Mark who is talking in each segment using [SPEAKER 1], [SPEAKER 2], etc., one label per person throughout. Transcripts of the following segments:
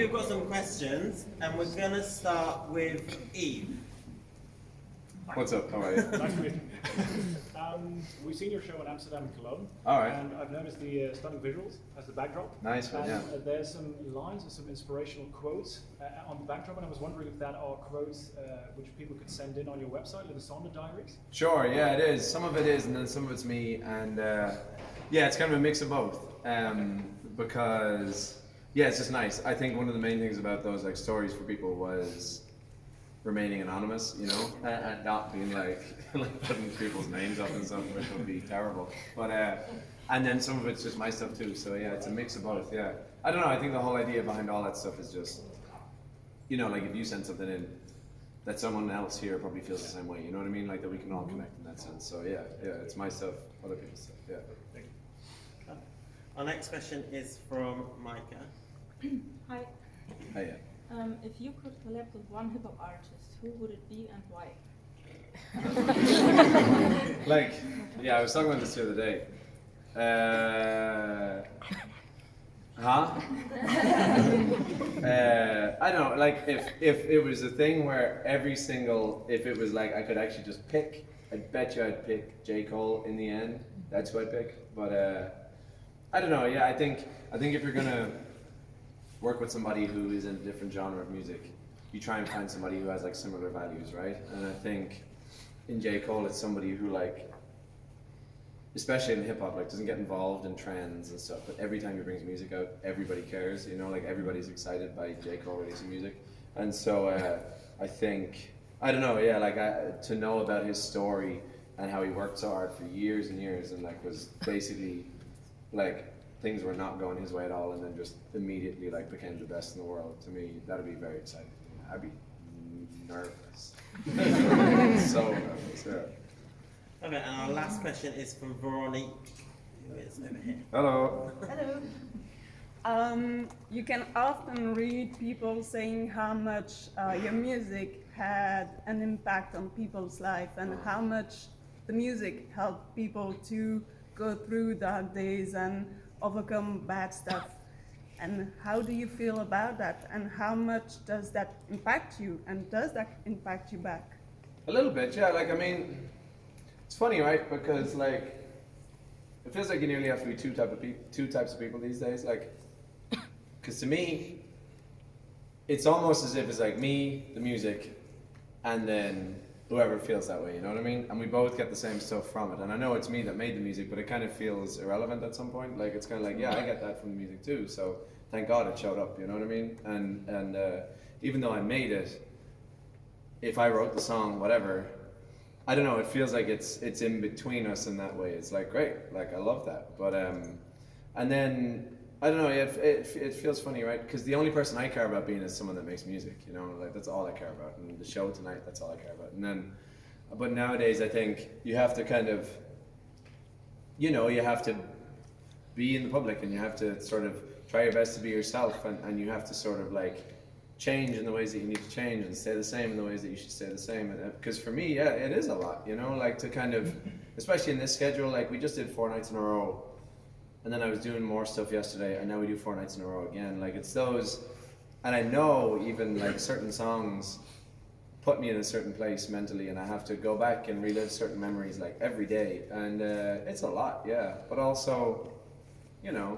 [SPEAKER 1] you have got some questions, and we're going to start with Eve.
[SPEAKER 2] What's up? How are you?
[SPEAKER 3] Nice to meet you. We've seen your show in Amsterdam and Cologne.
[SPEAKER 2] All right.
[SPEAKER 3] And I've noticed the stunning visuals as the backdrop.
[SPEAKER 2] Nice one, yeah.
[SPEAKER 3] There's some lines and some inspirational quotes on the backdrop, and I was wondering if that are quotes which people could send in on your website, like the Sonda Diaries.
[SPEAKER 2] Sure, yeah, it is. Some of it is, and then some of it's me, and yeah, it's kind of a mix of both. Because yeah, it's just nice. I think one of the main things about those like stories for people was remaining anonymous, you know, and not being like putting people's names up and stuff, which would be terrible. But and then some of it's just my stuff too. So yeah, it's a mix of both. Yeah, I don't know. I think the whole idea behind all that stuff is just, you know, like if you send something in, that someone else here probably feels the same way. You know what I mean? Like that we can all connect in that sense. So yeah, it's my stuff, other people's stuff. Yeah.
[SPEAKER 3] Thank you.
[SPEAKER 1] Our next question is from Micah.
[SPEAKER 4] Hi.
[SPEAKER 2] Hey, yeah.
[SPEAKER 4] If you could collab with one hip-hop artist, who would it be and why?
[SPEAKER 2] Like, yeah, I was talking about this the other day. I don't know, like if it was a thing where if it was like I could actually just pick, I bet you I'd pick J. Cole in the end. That's who I'd pick. But I don't know, yeah, I think if you're gonna work with somebody who is in a different genre of music, you try and find somebody who has like similar values, right? And I think in J. Cole, it's somebody who like, especially in hip hop, like doesn't get involved in trends and stuff, but every time he brings music out, everybody cares, you know, like everybody's excited by J. Cole releasing music. And so I think, I don't know, yeah, like to know about his story and how he worked so hard for years and years and like was basically like, things were not going his way at all, and then just immediately like became the best in the world. To me, that'd be very exciting. I'd be nervous, so nervous. Yeah.
[SPEAKER 1] Okay, and our last question is from Veronique, who is over here.
[SPEAKER 2] Hello.
[SPEAKER 5] Hello. You can often read people saying how much your music had an impact on people's life and how much the music helped people to go through dark days and overcome bad stuff. And how do you feel about that? And how much does that impact you? And does that impact you back?
[SPEAKER 2] A little bit, yeah. Like, I mean, it's funny, right? Because like, it feels like you nearly have to be two types of people these days. Like, because to me, it's almost as if it's like me, the music, and then whoever feels that way, you know what I mean? And we both get the same stuff from it. And I know it's me that made the music, but it kind of feels irrelevant at some point. Like, it's kind of like, yeah, I get that from the music too. So thank God it showed up, you know what I mean? And even though I made it, if I wrote the song, whatever, I don't know, it feels like it's in between us in that way. It's like, great, like I love that. But, and then, I don't know, it feels funny, right? Because the only person I care about being is someone that makes music, you know, like that's all I care about. And the show tonight, that's all I care about. And then, but nowadays I think you have to kind of, you know, you have to be in the public and you have to sort of try your best to be yourself and you have to sort of like change in the ways that you need to change and stay the same in the ways that you should stay the same. Because for me, yeah, it is a lot, you know, like to kind of, especially in this schedule, like we just did 4 nights in a row. And then I was doing more stuff yesterday, and now we do 4 nights in a row again. Like it's those, and I know even like certain songs put me in a certain place mentally, and I have to go back and relive certain memories like every day, and it's a lot, yeah. But also, you know,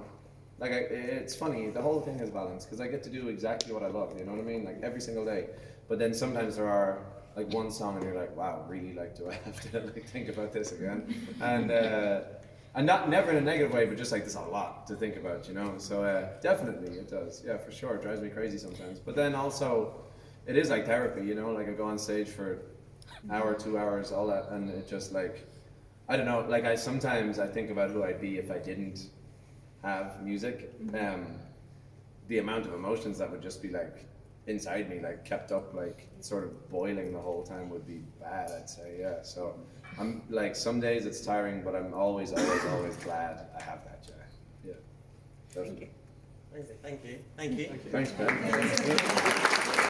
[SPEAKER 2] like it's funny. The whole thing is balance because I get to do exactly what I love. You know what I mean? Like every single day. But then sometimes there are like one song, and you're like, wow, really? Like, do I have to like think about this again? And not never in a negative way, but just like there's a lot to think about, you know. So definitely it does, yeah, for sure. It drives me crazy sometimes. But then also, it is like therapy, you know. Like I go on stage for an hour, 2 hours, all that, and it just like, I don't know. Like sometimes I think about who I'd be if I didn't have music. The amount of emotions that would just be like inside me, like kept up, like sort of boiling the whole time would be bad, I'd say, yeah. So I'm like, some days it's tiring, but I'm always glad I have that, yeah.
[SPEAKER 1] Thank you. Amazing. Thank you. Thank you.
[SPEAKER 2] Thanks, Ben.